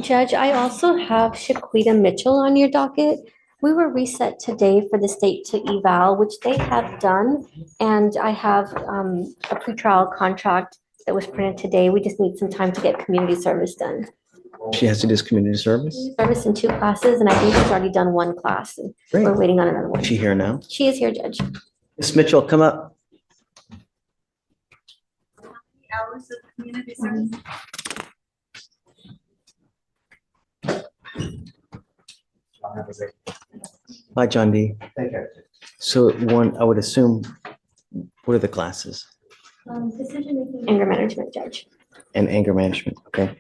Judge, I also have Shaquita Mitchell on your docket. We were reset today for the state to eval, which they have done. And I have a pretrial contract that was printed today. We just need some time to get community service done. She has to do this community service? Service in 2 classes, and I think she's already done 1 class. And Great. we're waiting on another one. Is she here now? She is here, Judge. Ms. Mitchell, come up. Hours of community service? Hi, John D. Take care. So one, I would assume, what are the classes? Decision-making. Anger management, Judge. And anger management, okay.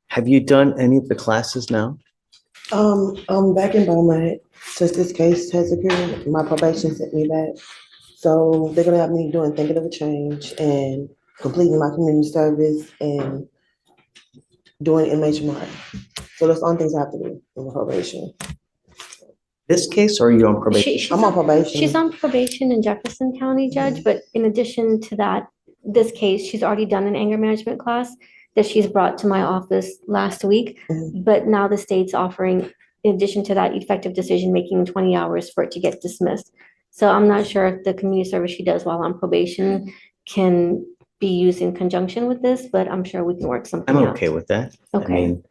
Have you done any of the classes now? I'm back in Beaumont since this case has occurred. My probation sent me back. So they're gonna have me doing thinking of a change and completing my community service and doing MHMR. So that's the only things I have to do in probation. This case, or are you on probation? I'm on probation. She's on probation in Jefferson County, Judge, but in addition to that, this case, she's already done an anger management class that she's brought to my office last week. Mhm. But now the state's offering, in addition to that, effective decision-making, 20 hours for it to get dismissed. So I'm not sure if the community service she does while on probation can be used in conjunction with this, but I'm sure we can work something I'm out. okay with that. I Okay. mean,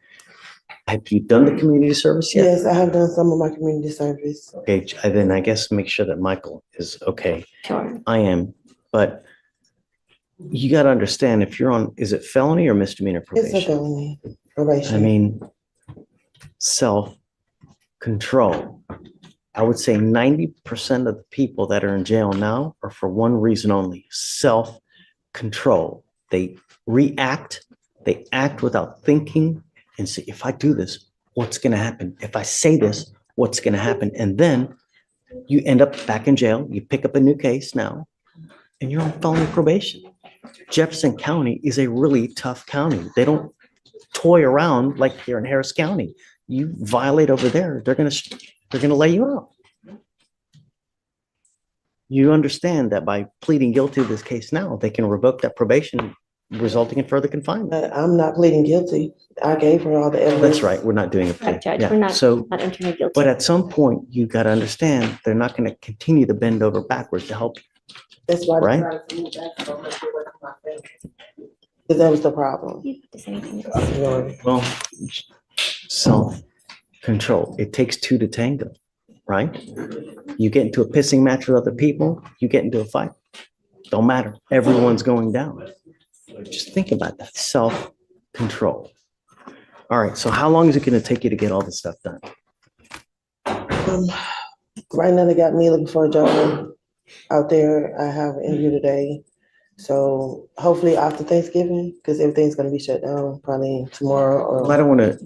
have you done the community service yet? Yes, I have done some of my community service. Okay, then I guess make sure that Michael is okay. Sure. I am, but you got to understand if you're on, is it felony or misdemeanor It's a probation? felony probation. I mean, self-control. I would say 90% of the people that are in jail now are for one reason only, self-control. They react, they act without thinking and say, if I do this, what's going to happen? If I say this, what's going to happen? And then you end up back in jail, you pick up a new case now, and you're on felony probation. Jefferson County is a really tough county. They don't toy around like here in Harris County. You violate over there, they're gonna lay you out. You understand that by pleading guilty to this case now, they can revoke that probation, resulting in further confinement. But I'm not pleading guilty. I gave her all the evidence. That's right, we're not doing a plea. Correct, Judge. Yeah, We're not so, entering a guilty. but at some point, you gotta understand, they're not gonna continue to bend over backwards to help you. That's why. Right. Because that was the problem. You have to say anything else. Well, self-control. It takes two to tango, right? You get into a pissing match with other people, you get into a fight. Don't matter. Everyone's going down. Just think about that. Self-control. All right. So how long is it going to take you to get all this stuff done? Right now they got me looking for a job out there. I have an interview today. So hopefully after Thanksgiving, because everything's gonna be shut down probably tomorrow Well, I or. don't want to,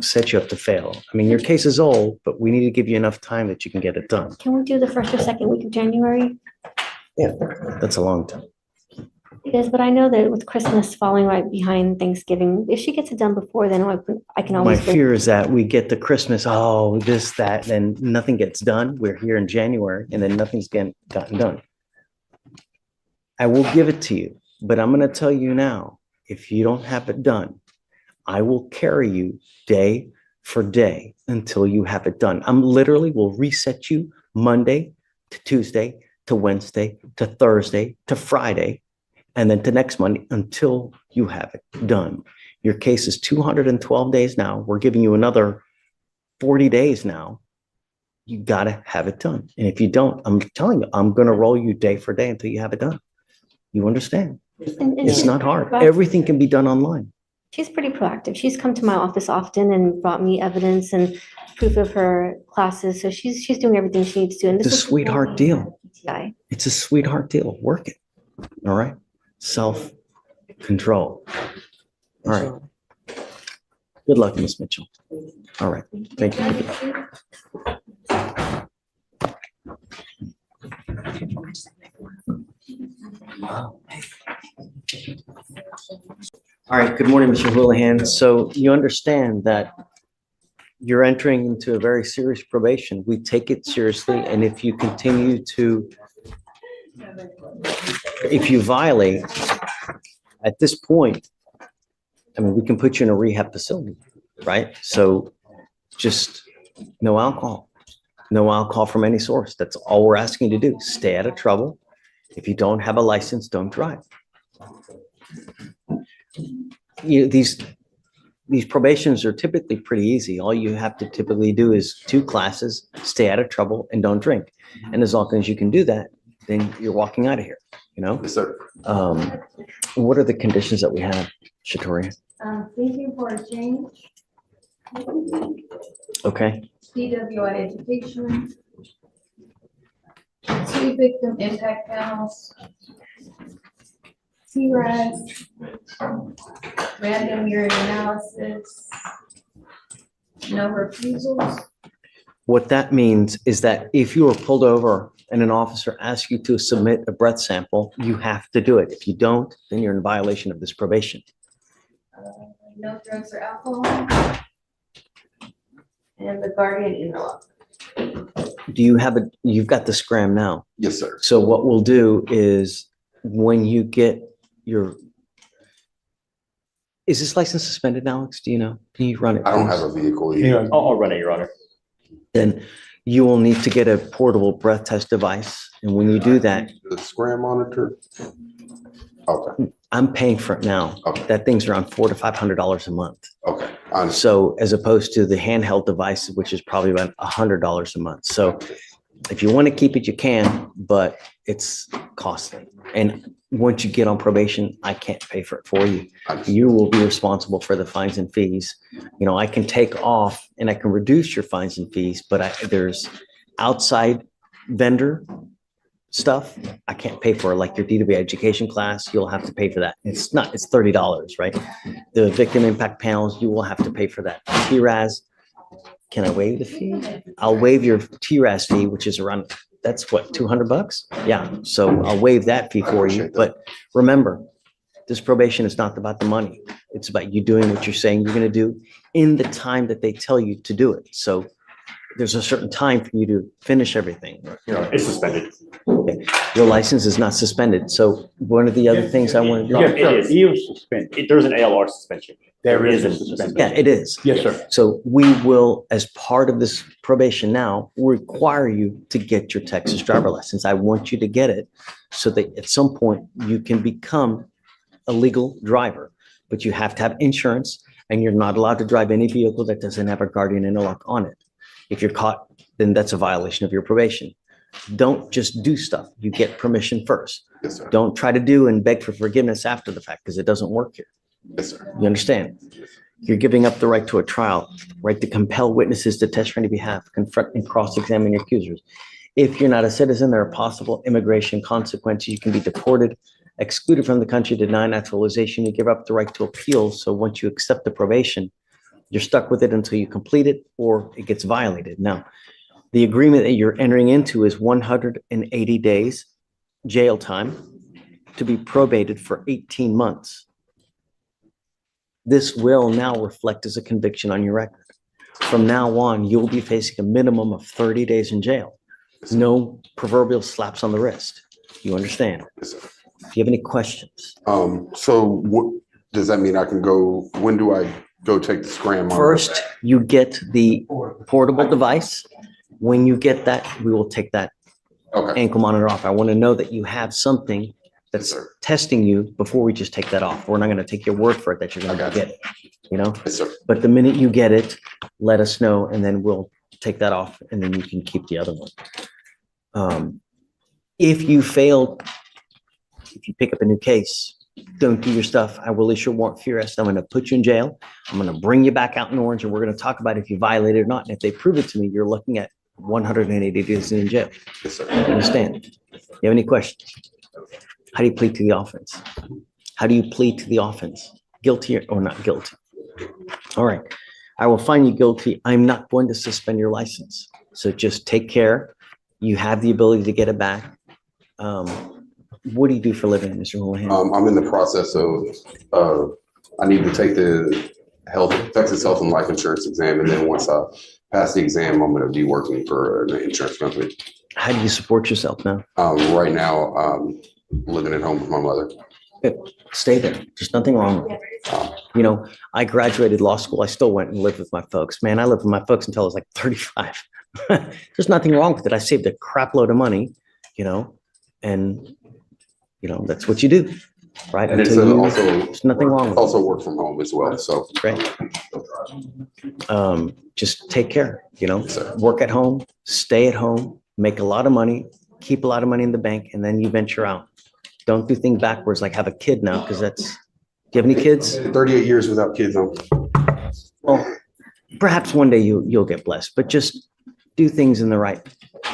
set you up to fail. I mean, your case is old, but we need to give you enough time that you can get it done. Can we do the first or second week of January? Yeah, That's a long time. It is, but I know that with Christmas falling right behind Thanksgiving, if she gets it done before, then I can My always. fear is that we get to Christmas, oh, this, that, and nothing gets done. We're here in January and then nothing's gotten done. I will give it to you, but I'm going to tell you now, if you don't have it done, I will carry you day for day until you have it done. I'm literally will reset you Monday to Tuesday to Wednesday to Thursday to Friday, and then to next Monday until you have it done. Your case is 212 days now. We're giving you another 40 days now. You got to have it done. And if you don't, I'm telling you, I'm going to roll you day for day until you have it done. You understand? And It's not hard. Well, Everything can be done online. She's pretty proactive. She's come to my office often and brought me evidence and proof of her classes. So she's doing everything she needs to. And It's this a is sweetheart deal. PTI. It's a sweetheart deal. Work it. All right. Self-control. All right. Good luck, Miss Mitchell. All right. Thank you. All right. Good morning, Mr. Houlihan. So you understand that you're entering into a very serious probation. We take it seriously. And if you continue to, if you violate at this point, I mean, we can put you in a rehab facility, right? So just no alcohol, no alcohol from any source. That's all we're asking you to do. Stay out of trouble. If you don't have a license, don't drive. These probations are typically pretty easy. All you have to typically do is 2 classes, stay out of trouble, and don't drink. And as long as you can do that, then you're walking out of here, you know? Yes, sir. What are the conditions that we have, Shatori? Thinking for a change, Okay, DWI education, 2 victim impact panels, TRAS, random urine analysis, no refusals. what that means is that if you are pulled over and an officer asks you to submit a breath sample, you have to do it. If you don't, then you're in violation of this probation. No drugs or alcohol. And the guardian interlock. Do you have you've got the scram now. Yes, sir. So what we'll do is when you get is this license suspended, Alex? Do you know? Can you run it? I don't please? have a vehicle yet. I'll run it, Your Honor. Then you will need to get a portable breath test device. And when you do that, The scram monitor? Okay, I'm paying for it now. okay, That thing's around $400 to $500 a month. okay. I understand. So as opposed to the handheld device, which is probably about $100 a month. So if you want to keep it, you can, but it's costly. And once you get on probation, I can't pay for it for you. I understand. You will be responsible for the fines and fees. You know, I can take off and I can reduce your fines and fees, but there's outside vendor stuff I can't pay for, like your DW education class, you'll have to pay for that. It's $30, right? The victim impact panels, you will have to pay for that. TRAS, can I waive the fee? I'll waive your TRAS fee, which is around, that's what, $200? Yeah, so I'll waive that fee for you. Appreciate that. But remember, this probation is not about the money. It's about you doing what you're saying you're going to do in the time that they tell you to do it. So there's a certain time for you to finish everything. Your Honor, it's suspended. Your license is not suspended. So one of the other things I want to Yeah, do. it is. He was suspended. There's an ALR suspension. There is a a suspension. Yeah, it is. Yes, sir. So we will, as part of this probation now, require you to get your Texas driver license. I want you to get it so that at some point you can become a legal driver, but you have to have insurance and you're not allowed to drive any vehicle that doesn't have a guardian interlock on it. If you're caught, then that's a violation of your probation. Don't just do stuff. You get permission first. Yes, sir. Don't try to do and beg for forgiveness after the fact because it doesn't work here. Yes, sir. You understand? You're giving up the right to a trial, right to compel witnesses to testify on your behalf, confront and cross-examine your accusers. If you're not a citizen, there are possible immigration consequences. You can be deported, excluded from the country, denied naturalization. You give up the right to appeal. So once you accept the probation, you're stuck with it until you complete it or it gets violated. Now, the agreement that you're entering into is 180 days jail time to be probated for 18 months. This will now reflect as a conviction on your record. From now on, you'll be facing a minimum of 30 days in jail. No proverbial slaps on the wrist. You understand? Yes, sir. Do you have any questions? So what, does that mean I can go, when do I go take the scram monitor? First, you get the portable device. When you get that, we will take that Okay, ankle monitor off. I want to know that you have something yes, that's sir. testing you before we just take that off. We're not going to take your word for it that you're going I to got get it, you know? Yes, sir. But the minute you get it, let us know and then we'll take that off and then you can keep the other one. If you fail, if you pick up a new case, don't do your stuff. I will issue a warrant for your arrest. I'm going to put you in jail. I'm going to bring you back out in Orange and we're going to talk about if you violated or not. And if they prove it to me, you're looking at 180 days in jail. Yes, sir. You understand? You have any questions? How do you plead to the offense? How do you plead to the offense? Guilty or not guilty? All right. I will find you guilty. I'm not going to suspend your license. So just take care. You have the ability to get it back. What do you do for a living, Mr. Houlihan? I'm in the process of, I need to take the Texas Health and Life Insurance exam. And then once I pass the exam, I'm going to be working for an insurance company. How do you support yourself now? Right now, living at home with my mother. Stay there. There's nothing wrong with it. You know, I graduated law school. I still went and lived with my folks. Man, I lived with my folks until I was like 35. There's nothing wrong with it. I saved a crap load of money, you know, and, you know, that's what you do, right? And it's Until you, also, there's nothing wrong with it. also work from home as well, so. Right. Just take care, you know, Yes, sir. work at home, stay at home, make a lot of money, keep a lot of money in the bank, and then you venture out. Don't do things backwards, like have a kid now, because that's, do you have any kids? 38 years without kids on. Well, perhaps one day you'll get blessed, but just do things in the right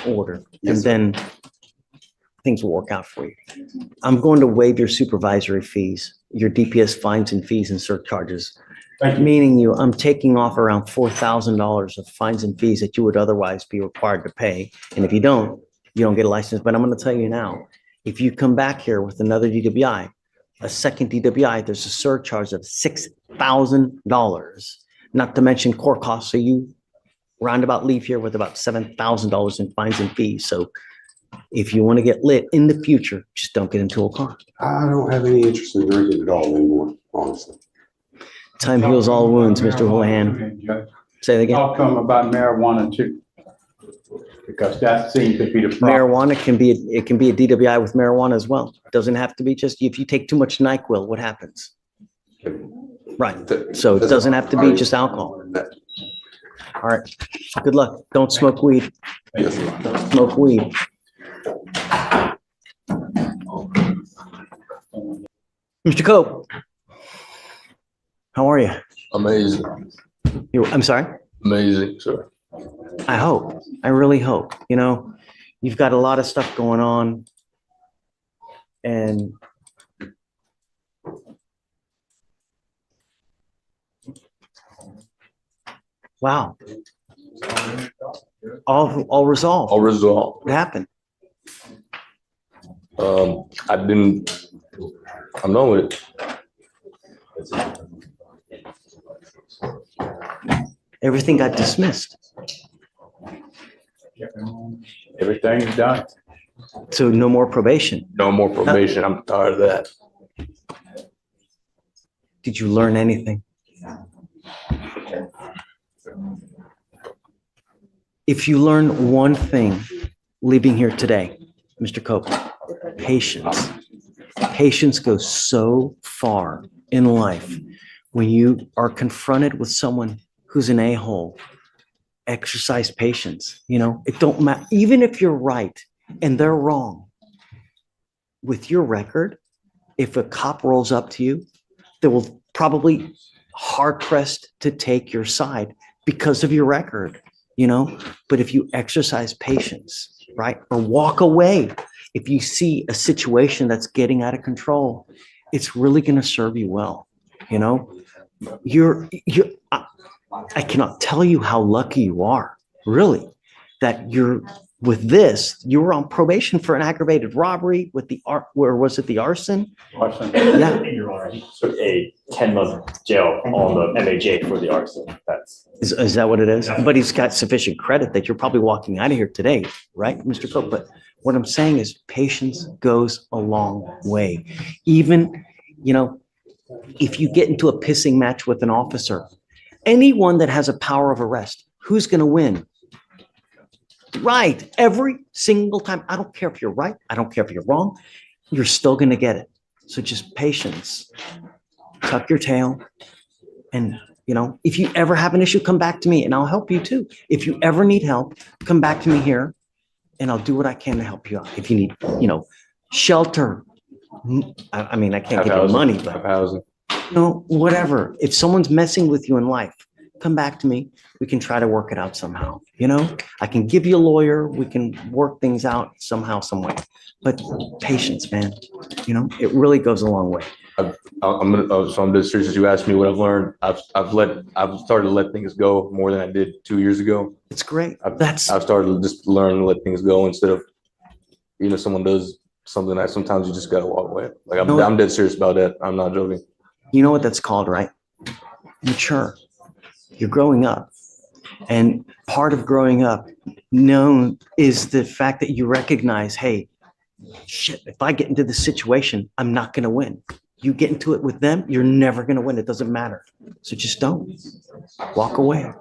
order, and Yes, sir. then things will work out for you. I'm going to waive your supervisory fees, your DPS fines and fees and surcharges. Meaning I'm taking off around $4,000 of fines and fees that you would otherwise be required to pay. And if you don't get a license. But I'm going to tell you now, if you come back here with another DWI, a second DWI, there's a surcharge of $6,000, not to mention court costs. So you roundabout leave here with about $7,000 in fines and fees. So if you want to get lit in the future, just don't get into a car. I don't have any interest in drinking at all anymore, honestly. Time heals all wounds, Mr. Houlihan. Say that again. Talk to them about marijuana too. Because that seems to be the problem. Marijuana can be a DWI with marijuana as well. It doesn't have to be just, if you take too much NyQuil, what happens? Right. So it doesn't have to be just alcohol. All right. Good luck. Don't smoke weed. Yes, sir. Smoke weed. Mr. Cope. How are you? Amazing, I'm sorry? amazing, sir. I hope. I really hope. You know, you've got a lot of stuff going on. And wow. All resolved. All resolved. What happened? I'm done with it. Everything got dismissed. Everything's done. So no more probation. No more probation. I'm tired of that. Did you learn anything? If you learn one thing leaving here today, Mr. Cope, patience. Patience goes so far in life. When you are confronted with someone who's an a-hole, exercise patience. You know, it don't matter. Even if you're right and they're wrong, with your record, if a cop rolls up to you, they will probably hard pressed to take your side because of your record, you know. But if you exercise patience, right, or walk away, if you see a situation that's getting out of control, it's really going to serve you well. You know, I cannot tell you how lucky you are, really, that you're with this. You were on probation for an aggravated robbery with the where was it, the arson? Arson. Yeah. Your Honor, he took a 10-month jail on the MAJ for the arson. That's Is that what it is? But he's got sufficient credit that you're probably walking out of here today, right, Mr. Cook? But what I'm saying is patience goes a long way. Even, you know, if you get into a pissing match with an officer, anyone that has a power of arrest, who's going to win? Right. Every single time. I don't care if you're right. I don't care if you're wrong. You're still going to get it. So just patience. Tuck your tail. And, you know, if you ever have an issue, come back to me and I'll help you too. If you ever need help, come back to me here and I'll do what I can to help you out. If you need, you know, shelter. I mean, I can't give you money, but Housing. you know, whatever. If someone's messing with you in life, come back to me. We can try to work it out somehow. You know, I can give you a lawyer. We can work things out somehow, some way. But patience, man, you know, it really goes a long way. So I'm just serious. As you asked me what I've learned, I've started to let things go more than I did 2 years ago. It's great. I've started to just learn to let things go instead of, you know, someone does something that sometimes you just gotta walk away. Like I'm dead serious about that. I'm not joking. You know what that's called, right? Mature. You're growing up. And part of growing up is the fact that you recognize, hey, shit, if I get into this situation, I'm not going to win. You get into it with them, you're never gonna win. It doesn't matter. So just don't. Walk away.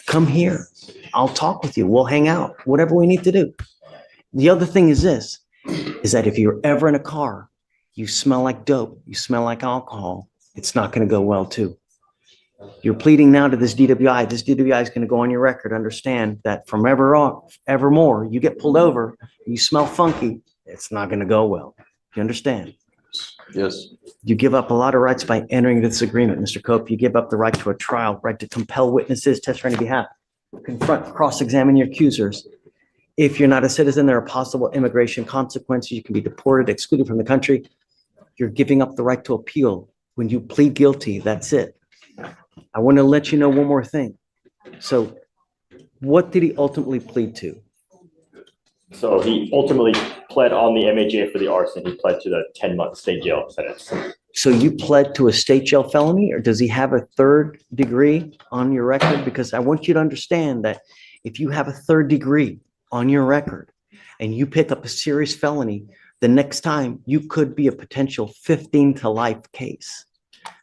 Come here. I'll talk with you. We'll hang out, whatever we need to do. The other thing is this, is that if you're ever in a car, you smell like dope, you smell like alcohol, it's not gonna go well too. You're pleading now to this DWI. This DWI is gonna go on your record. Understand that from evermore, you get pulled over, you smell funky, it's not gonna go well. You understand? Yes. You give up a lot of rights by entering this agreement, Mr. Cope. You give up the right to a trial, right to compel witnesses, testify on your behalf, confront, cross-examine your accusers. If you're not a citizen, there are possible immigration consequences. You can be deported, excluded from the country. You're giving up the right to appeal. When you plead guilty, that's it. I want to let you know one more thing. So what did he ultimately plead to? So he ultimately pled on the MAJ for the arson. He pled to the 10-month state jail sentence. So you pled to a state jail felony, or does he have a third degree on your record? Because I want you to understand that if you have a third degree on your record and you pick up a serious felony, the next time you could be a potential 15 to life case.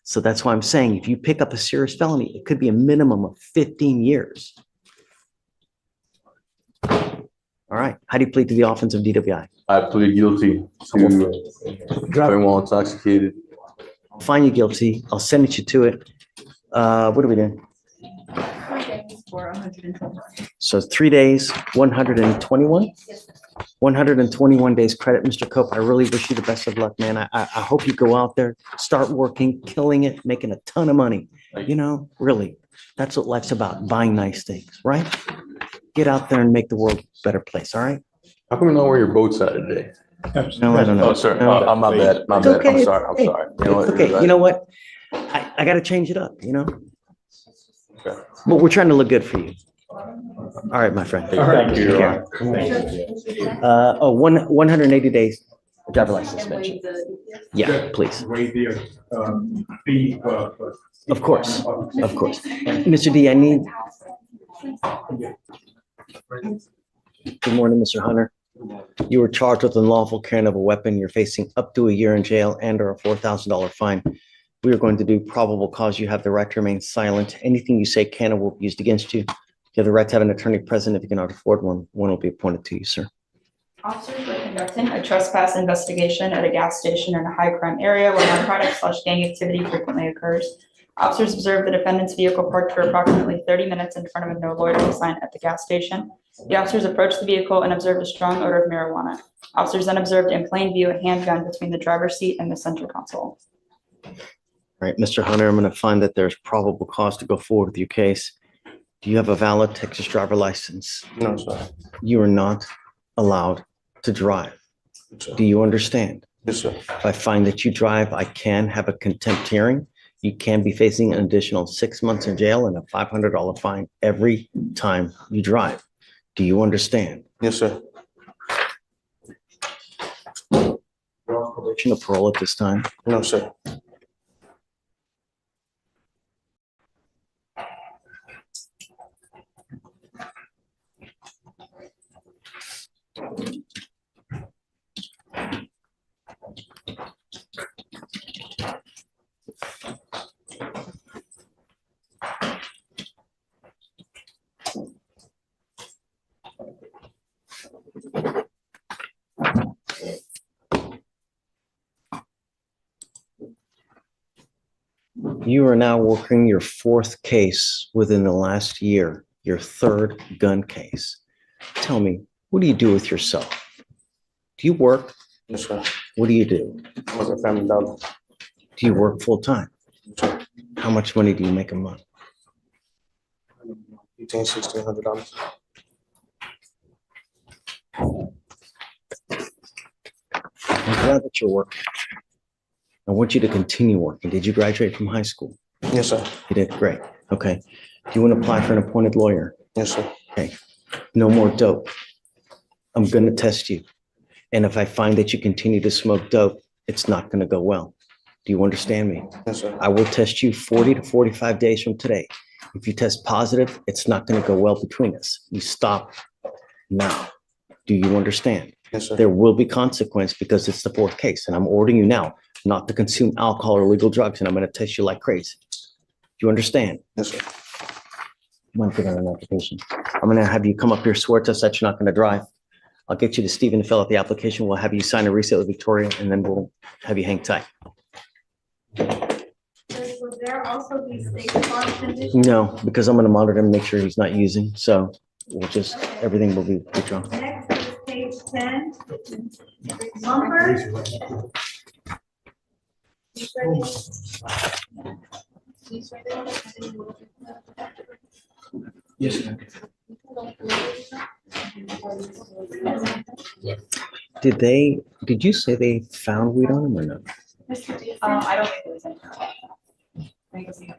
So that's why I'm saying if you pick up a serious felony, it could be a minimum of 15 years. All right. How do you plead to the offense of DWI? I plead guilty to driving while intoxicated. I'll find you guilty. I'll send you to it. What are we doing? 3 days for 120. So 3 days, 121? 121 days credit, Mr. Cope. I really wish you the best of luck, man. I hope you go out there, start working, killing it, making a ton of money. You know, really, that's what life's about, buying nice things, right? Get out there and make the world a better place, all right? How come you know where your boat's at today? No, I don't know. Oh, sorry. No. I'm my bad. My It's bad. okay. I'm sorry. I'm Hey, sorry. You know It's what? okay. You're You know right. what? I got to change it up, you know? Okay. But we're trying to look good for you. All right, my friend. Thank you, Take Your care. Honor. 180 days driver license suspension. Yeah, please. Waive the fee for. Of course, of course. Mr. D, I need. Good morning, Mr. Hunter. You were charged with unlawful carrying of a weapon. You're facing up to a year in jail and or a $4,000 fine. We are going to do probable cause. You have the right to remain silent. Anything you say can or will be used against you. You have the right to have an attorney present. If you cannot afford one, one will be appointed to you, sir. Officers were conducting a trespass investigation at a gas station in a high crime area where narcotics/gang activity frequently occurs. Officers observed the defendant's vehicle parked for approximately 30 minutes in front of a no loitering sign at the gas station. The officers approached the vehicle and observed a strong odor of marijuana. Officers then observed in plain view a handgun between the driver's seat and the center console. All right, Mr. Hunter, I'm going to find that there's probable cause to go forward with your case. Do you have a valid Texas driver license? No, sir. You are not allowed to drive. Sir. Do you understand? Yes, sir. If I find that you drive, I can have a contempt hearing. You can be facing an additional 6 months in jail and a $500 fine every time you drive. Do you understand? Yes, sir. You're on probation or parole at this time. No, sir. You are now working your fourth case within the last year, your third gun case. Tell me, what do you do with yourself? Do you work? Yes, sir. What do you do? I was a family dollar. Do you work full time? Sure. How much money do you make a month? $1,600. I'm glad that you're working. I want you to continue working. Did you graduate from high school? Yes, sir. You did, great. Okay. Do you want to apply for an appointed lawyer? Yes, sir. No more dope. I'm going to test you. And if I find that you continue to smoke dope, it's not going to go well. Do you understand me? Yes, sir. I will test you 40 to 45 days from today. If you test positive, it's not going to go well between us. You stop now. Do you understand? Yes, sir. There will be consequence because it's the fourth case, and I'm ordering you now. not to consume alcohol or illegal drugs, and I'm gonna test you like crazy. Do you understand? Yes, sir. One thing on an application. I'm gonna have you come up here, swear to us that you're not gonna drive. I'll get you to Stephen to fill out the application. We'll have you sign a receipt with Victoria, and then we'll have you hang tight. Will there also be state farm conditions? No, because I'm gonna monitor him, make sure he's not using, so we'll just, everything will be withdrawn. Next is page 10. Mumford. Yes. Did you say they found weed on him or no? I don't think it was any. I think it's the-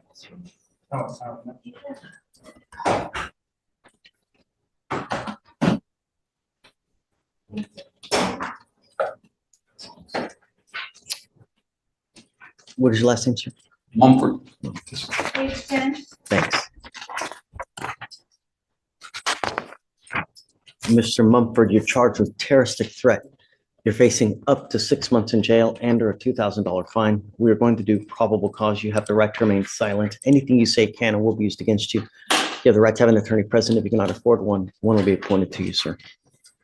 What is your last name, sir? Mumford. Page 10. Thanks. Mr. Mumford, you're charged with terroristic threat. You're facing up to 6 months in jail and or a $2,000 fine. We are going to do probable cause. You have the right to remain silent. Anything you say can and will be used against you. You have the right to have an attorney present. If you cannot afford one, one will be appointed to you, sir.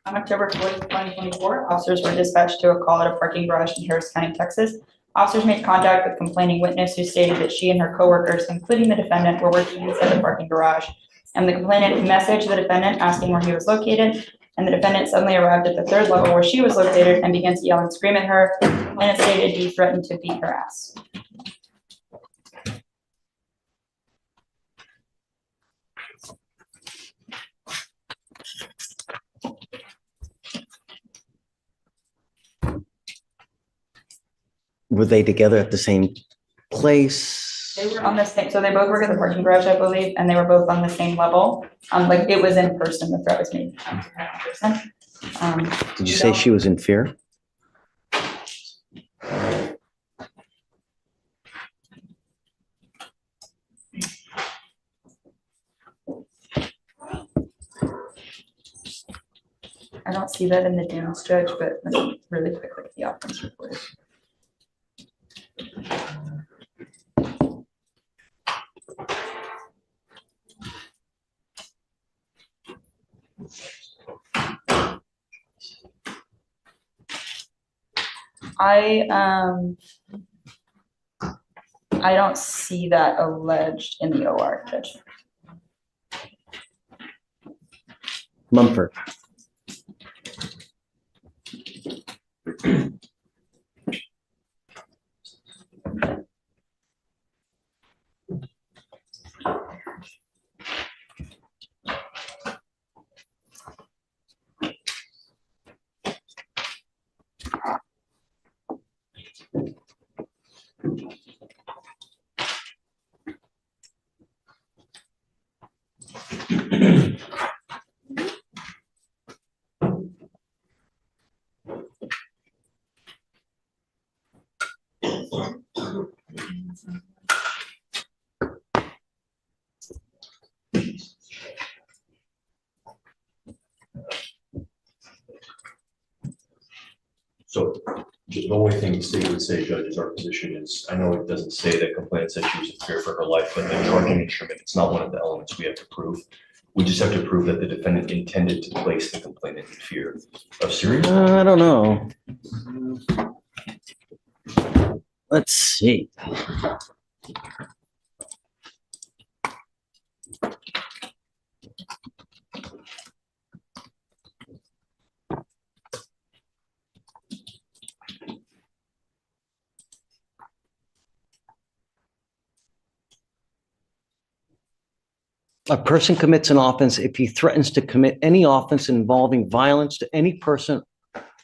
On October 4th, 2024, officers were dispatched to a call at a parking garage in Harris County, Texas. Officers made contact with complaining witness who stated that she and her coworkers, including the defendant, were working inside the parking garage. And the complainant messaged the defendant asking where he was located. And the defendant suddenly arrived at the third level where she was located and began to yell and scream at her. The complainant stated he threatened to beat her ass. Were they together at the same place? They were on the same, so they both work at the parking garage, I believe, and they were both on the same level. Like it was in person, the threat was made in person. Did you say she was in fear? I don't see that in the Dunes, Judge, but let me really quick look at the offense report. I don't see that alleged in the OR, Judge. Mumford. So the only thing the state would say, Judge, is our position is, I know it doesn't say that complainant said she was in fear for her life, but the charging instrument, it's not one of the elements we have to prove. We just have to prove that the defendant intended to place the complainant in fear of serious. I don't know. Let's see. A person commits an offense if he threatens to commit any offense involving violence to any person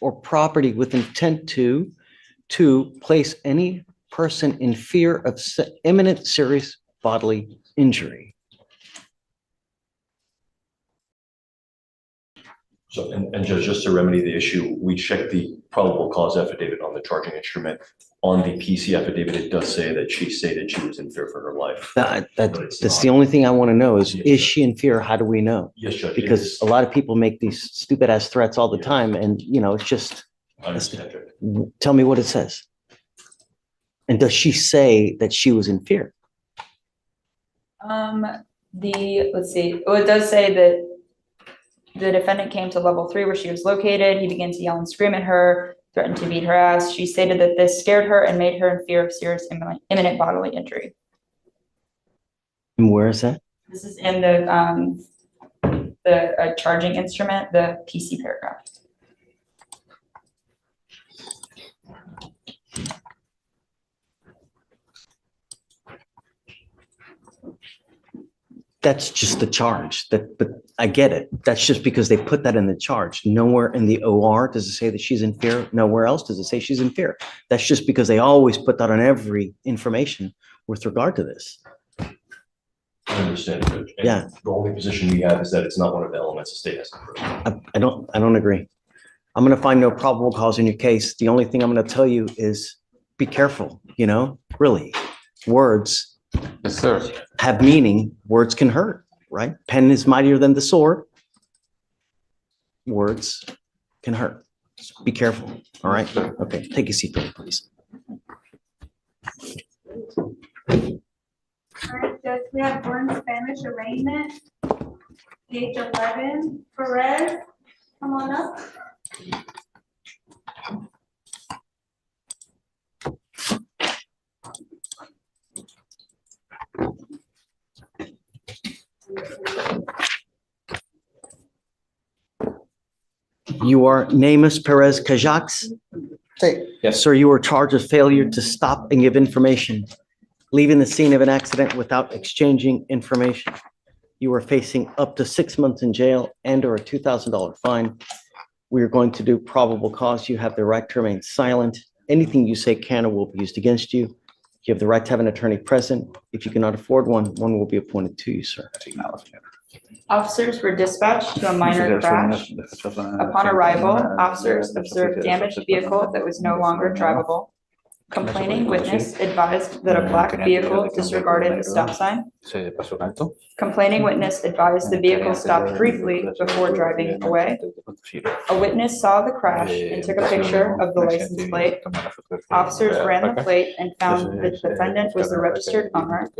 or property with intent to place any person in fear of imminent serious bodily injury. So, and just to remedy the issue, we checked the probable cause affidavit on the charging instrument. On the PC affidavit, it does say that she stated she was in fear for her life. That's the only thing I want to know is she in fear? How do we know? Yes, Judge. Because a lot of people make these stupid ass threats all the time and, you know, it's just, I understand, Judge. tell me what it says. And does she say that she was in fear? Let's see, oh, it does say that the defendant came to level 3 where she was located. He began to yell and scream at her, threatened to beat her ass. She stated that this scared her and made her in fear of serious imminent bodily injury. And where is that? This is in the charging instrument, the PC paragraph. That's just the charge. But I get it. That's just because they put that in the charge. Nowhere in the OR does it say that she's in fear. Nowhere else does it say she's in fear. That's just because they always put that on every information with regard to this. I understand, Judge. And Yeah. The only position we have is that it's not one of the elements the state has to prove. I don't agree. I'm going to find no probable cause in your case. The only thing I'm going to tell you is be careful, really. Words Yes, sir. have meaning. Words can hurt, right? Pen is mightier than the sword. Words can hurt. So be careful. All right. Okay. Take a seat, please. All right, Judge, we have one Spanish arraignment, page 11. Perez, come on up. You are Namus Perez Cajax? Yes. Sir, you were charged with failure to stop and give information, leaving the scene of an accident without exchanging information. You are facing up to 6 months in jail and or a $2,000 fine. We are going to do probable cause. You have the right to remain silent. Anything you say can or will be used against you. You have the right to have an attorney present. If you cannot afford one, one will be appointed to you, sir. Officers were dispatched to a minor crash. Upon arrival, officers observed damaged vehicle that was no longer drivable. Complaining witness advised that a black vehicle disregarded the stop sign. Complaining witness advised the vehicle stopped briefly before driving away. A witness saw the crash and took a picture of the license plate. Officers ran the plate and found the defendant was the registered owner.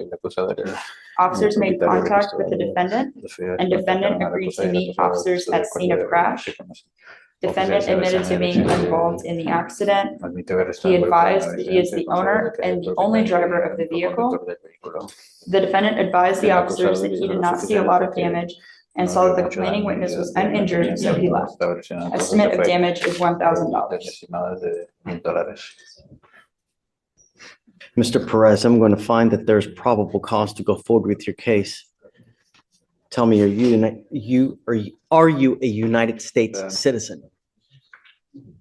Officers made contact with the defendant, and defendant agreed to meet officers at scene of crash. Defendant admitted to being involved in the accident. He advised that he is the owner and the only driver of the vehicle. The defendant advised the officers that he did not see a lot of damage and saw that the complaining witness was uninjured, so he left. Estimate of damage is $1,000. Mr. Perez, I'm going to find that there's probable cause to go forward with your case. Tell me, are you a United States citizen?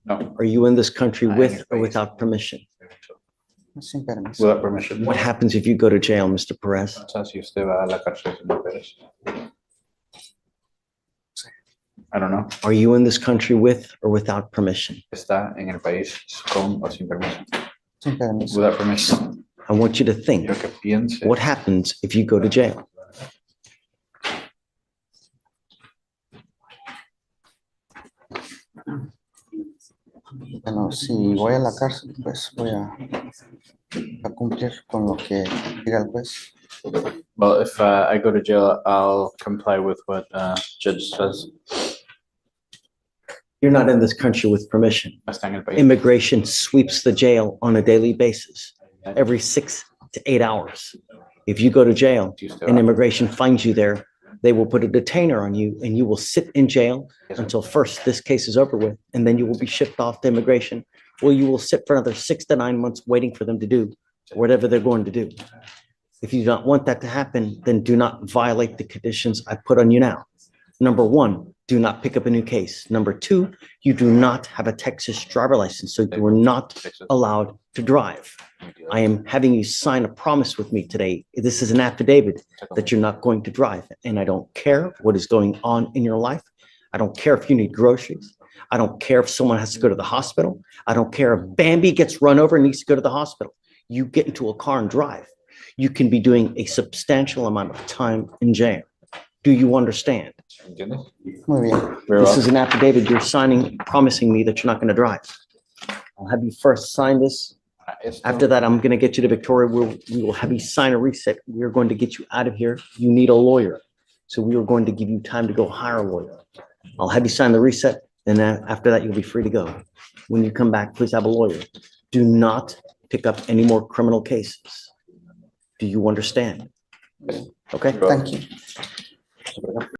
No. Are you in this country with or without permission? Without permission. What happens if you go to jail, Mr. Perez? I don't know. Are you in this country with or without permission? Está en el país con o sin permiso. Without permission. I want you to think, Quiero que piense. what happens if you go to jail? Bueno, si voy a la cárcel, pues voy a cumplir con lo que diga el juez. Well, if I go to jail, I'll comply with what judge says. You're not in this country with permission. Está en el país. Immigration sweeps the jail on a daily basis, every 6 to 8 hours. If you go to jail and immigration finds you there, they will put a detainer on you and you will sit in jail until first this case is over with, and then you will be shipped off to immigration, or you will sit for another 6 to 9 months waiting for them to do whatever they're going to do. If you don't want that to happen, then do not violate the conditions I put on you now. Number 1, do not pick up a new case. Number 2, you do not have a Texas driver license, so you are not allowed to drive. I am having you sign a promise with me today. This is an affidavit that you're not going to drive, and I don't care what is going on in your life. I don't care if you need groceries. I don't care if someone has to go to the hospital. I don't care if Bambi gets run over and needs to go to the hospital. You get into a car and drive. You can be doing a substantial amount of time in jail. Do you understand? Muy bien. This is an affidavit you're signing, promising me that you're not going to drive. I'll have you first sign this After that, I'm gonna get you to Victoria. We will have you sign a reset. We are going to get you out of here. You need a lawyer. So we are going to give you time to go hire a lawyer. I'll have you sign the reset, and then after that, you'll be free to go. When you come back, please have a lawyer. Do not pick up any more criminal cases. Do you understand? Okay? Thank you.